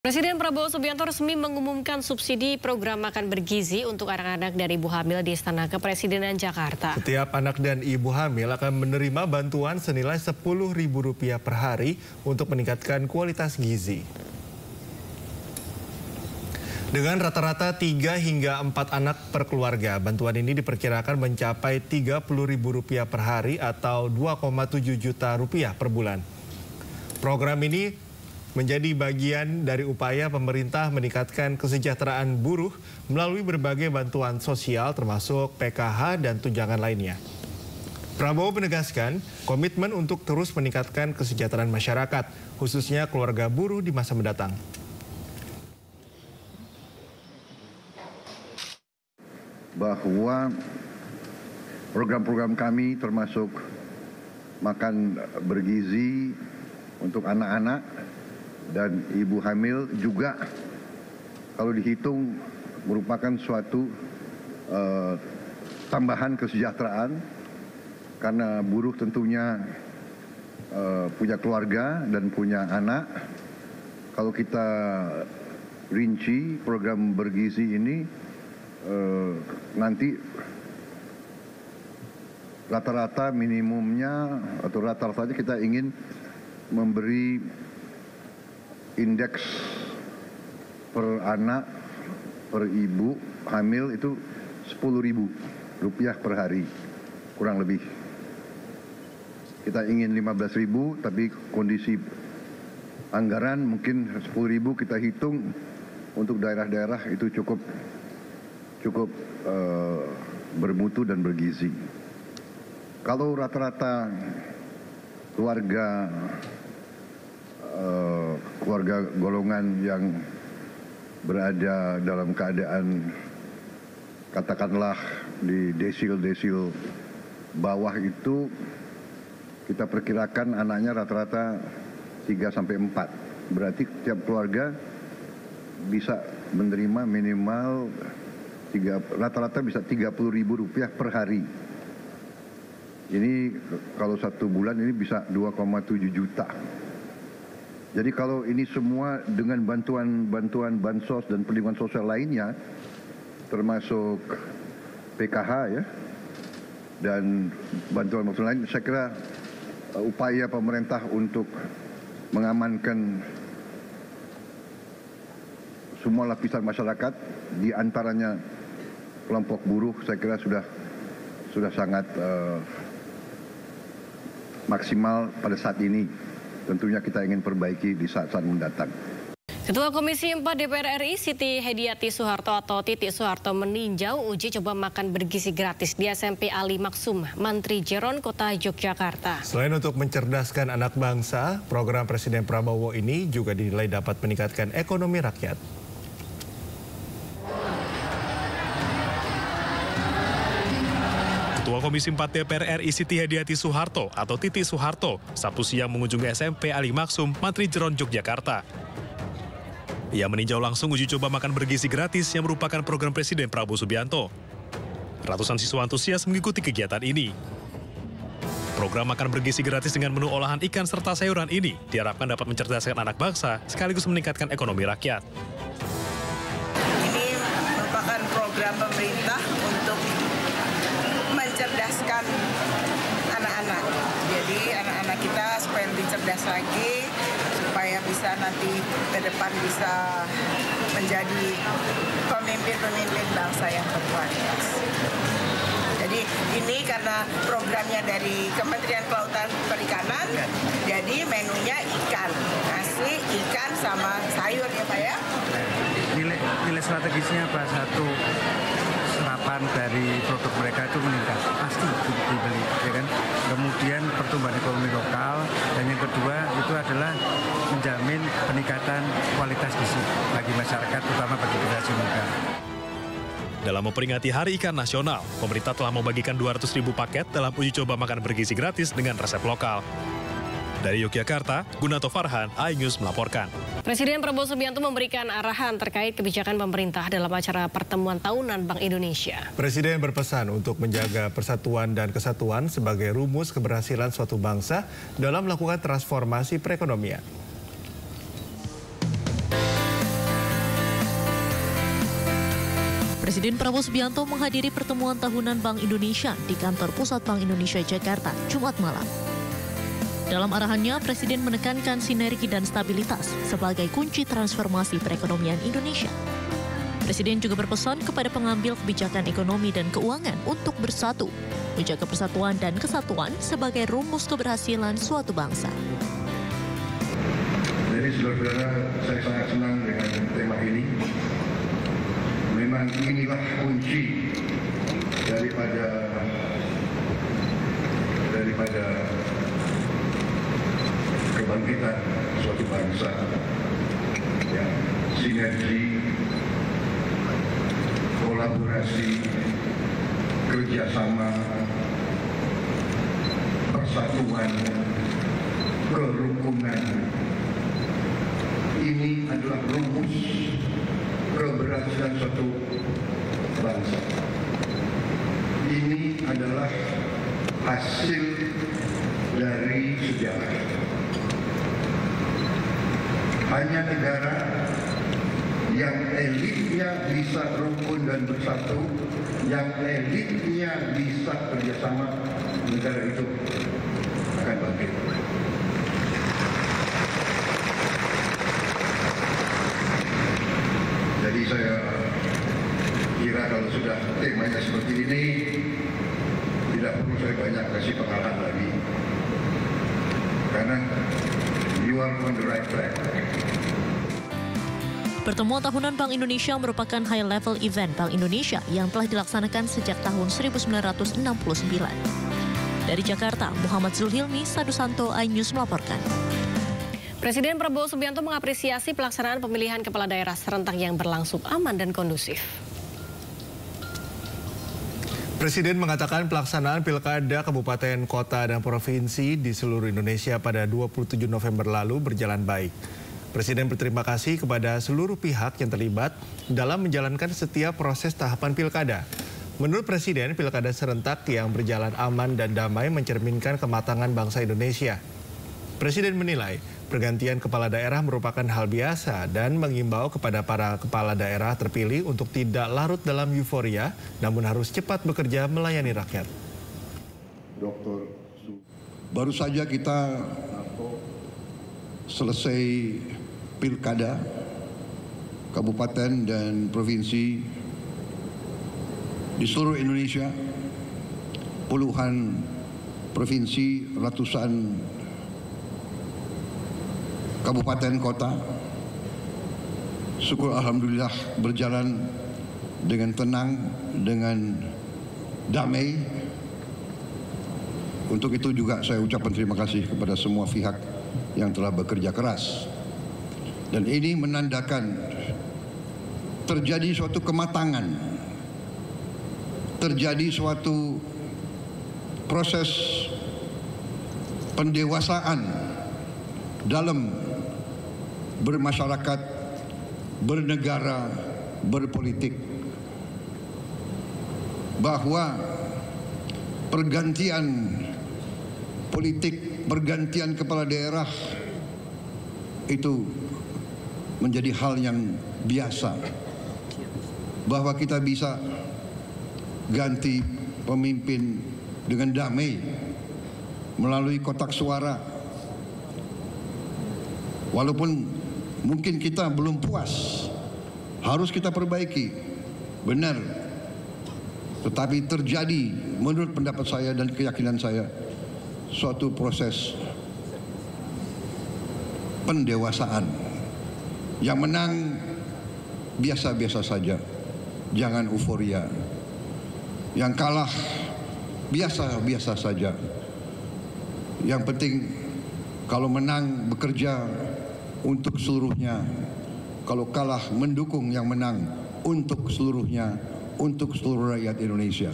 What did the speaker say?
Presiden Prabowo Subianto resmi mengumumkan subsidi program makan bergizi untuk anak-anak dan ibu hamil di Istana Kepresidenan Jakarta. Setiap anak dan ibu hamil akan menerima bantuan senilai Rp10.000 per hari untuk meningkatkan kualitas gizi. Dengan rata-rata 3 hingga 4 anak per keluarga, bantuan ini diperkirakan mencapai Rp30.000 per hari atau Rp2,7 juta per bulan. Program ini menjadi bagian dari upaya pemerintah meningkatkan kesejahteraan buruh melalui berbagai bantuan sosial termasuk PKH dan tunjangan lainnya. Prabowo menegaskan komitmen untuk terus meningkatkan kesejahteraan masyarakat, khususnya keluarga buruh di masa mendatang. Bahwa program-program kami termasuk makan bergizi untuk anak-anak dan ibu hamil juga kalau dihitung merupakan suatu tambahan kesejahteraan karena buruh tentunya punya keluarga dan punya anak. Kalau kita rinci program bergizi ini nanti rata-rata minimumnya atau rata-ratanya kita ingin memberi indeks per anak, per ibu hamil itu Rp10.000 per hari, kurang lebih. Kita ingin 15.000, tapi kondisi anggaran mungkin 10.000 kita hitung untuk daerah-daerah itu cukup bermutu dan bergizi. Kalau rata-rata keluarga golongan yang berada dalam keadaan katakanlah di desil-desil bawah itu kita perkirakan anaknya rata-rata 3-4. Berarti tiap keluarga bisa menerima minimal rata-rata bisa Rp30.000 per hari. Ini kalau 1 bulan ini bisa 2,7 juta. Jadi kalau ini semua dengan bantuan bansos dan perlindungan sosial lainnya, termasuk PKH ya, dan bantuan lain, saya kira upaya pemerintah untuk mengamankan semua lapisan masyarakat, di antaranya kelompok buruh, saya kira sudah sangat maksimal pada saat ini. Tentunya kita ingin perbaiki di saat-saat mendatang. Ketua Komisi 4 DPR RI Siti Hediati Soeharto atau Titi Soeharto meninjau uji coba makan bergizi gratis di SMP Ali Maksum, Mantri Jeron, Kota Yogyakarta. Selain untuk mencerdaskan anak bangsa, program Presiden Prabowo ini juga dinilai dapat meningkatkan ekonomi rakyat. Ketua Komisi 4 DPR RI Siti Hediati Soeharto atau Titi Soeharto Sabtu siang mengunjungi SMP Ali Maksum, Mantri Jeron, Yogyakarta. Ia meninjau langsung uji coba makan bergizi gratis yang merupakan program Presiden Prabowo Subianto. Ratusan siswa antusias mengikuti kegiatan ini. Program makan bergizi gratis dengan menu olahan ikan serta sayuran ini diharapkan dapat mencerdaskan anak bangsa sekaligus meningkatkan ekonomi rakyat. Ini merupakan program pemerintah untuk mencerdaskan anak-anak. Jadi anak-anak kita supaya lebih cerdas lagi, supaya bisa nanti ke depan bisa menjadi pemimpin-pemimpin bangsa yang berkualitas. Jadi ini karena programnya dari Kementerian Kelautan Perikanan, jadi menunya ikan, nasi, ikan sama sayur ya Pak ya. Nilai strategisnya apa? Satu, serapan dari produk mereka itu meningkat, pasti dibeli, ya kan? Kemudian pertumbuhan ekonomi lokal, dan yang kedua itu adalah menjamin peningkatan kualitas gizi bagi masyarakat, terutama bagi generasi muda. Dalam memperingati Hari Ikan Nasional, pemerintah telah membagikan 200.000 paket dalam uji coba makan bergizi gratis dengan resep lokal. Dari Yogyakarta, Gunato Farhan, iNews melaporkan. Presiden Prabowo Subianto memberikan arahan terkait kebijakan pemerintah dalam acara pertemuan tahunan Bank Indonesia. Presiden berpesan untuk menjaga persatuan dan kesatuan sebagai rumus keberhasilan suatu bangsa dalam melakukan transformasi perekonomian. Presiden Prabowo Subianto menghadiri pertemuan tahunan Bank Indonesia di kantor Pusat Bank Indonesia Jakarta, Jumat malam. Dalam arahannya, Presiden menekankan sinergi dan stabilitas sebagai kunci transformasi perekonomian Indonesia. Presiden juga berpesan kepada pengambil kebijakan ekonomi dan keuangan untuk bersatu, menjaga persatuan dan kesatuan sebagai rumus keberhasilan suatu bangsa. Jadi saudara-saudara, saya sangat senang dengan tema ini. Memang inilah kunci daripada kebangkitan suatu bangsa. Ya, sinergi, kolaborasi, kerjasama, persatuan, kerukunan. Ini adalah rumus keberhasilan suatu bangsa. Ini adalah hasil dari sejarah. Hanya negara yang elitnya bisa rukun dan bersatu, yang elitnya bisa kerjasama, negara itu akan bangkit. Jadi saya kira kalau sudah temanya seperti ini, tidak perlu saya banyak kasih pengarahan lagi. Karena you are on the right track. Pertemuan tahunan Bank Indonesia merupakan high-level event Bank Indonesia yang telah dilaksanakan sejak tahun 1969. Dari Jakarta, Muhammad Zulhilmi, Sadusanto, iNews melaporkan. Presiden Prabowo Subianto mengapresiasi pelaksanaan pemilihan kepala daerah serentak yang berlangsung aman dan kondusif. Presiden mengatakan pelaksanaan pilkada kabupaten, kota, dan provinsi di seluruh Indonesia pada 27 November lalu berjalan baik. Presiden berterima kasih kepada seluruh pihak yang terlibat dalam menjalankan setiap proses tahapan pilkada. Menurut Presiden, pilkada serentak yang berjalan aman dan damai mencerminkan kematangan bangsa Indonesia. Presiden menilai pergantian kepala daerah merupakan hal biasa dan mengimbau kepada para kepala daerah terpilih untuk tidak larut dalam euforia, namun harus cepat bekerja melayani rakyat. Baru saja kita selesai pilkada kabupaten dan provinsi di seluruh Indonesia, puluhan provinsi, ratusan kabupaten kota. Syukur alhamdulillah berjalan dengan tenang, dengan damai. Untuk itu juga saya ucapkan terima kasih kepada semua pihak yang telah bekerja keras. Dan ini menandakan terjadi suatu kematangan, terjadi suatu proses pendewasaan dalam bermasyarakat, bernegara, berpolitik, bahwa pergantian politik, pergantian kepala daerah itu menjadi hal yang biasa, bahwa kita bisa ganti pemimpin dengan damai melalui kotak suara. Walaupun mungkin kita belum puas, harus kita perbaiki, benar. Tetapi terjadi menurut pendapat saya dan keyakinan saya suatu proses pendewasaan. Yang menang biasa-biasa saja, jangan euforia. Yang kalah biasa-biasa saja. Yang penting kalau menang bekerja untuk seluruhnya, kalau kalah mendukung yang menang untuk seluruhnya, untuk seluruh rakyat Indonesia.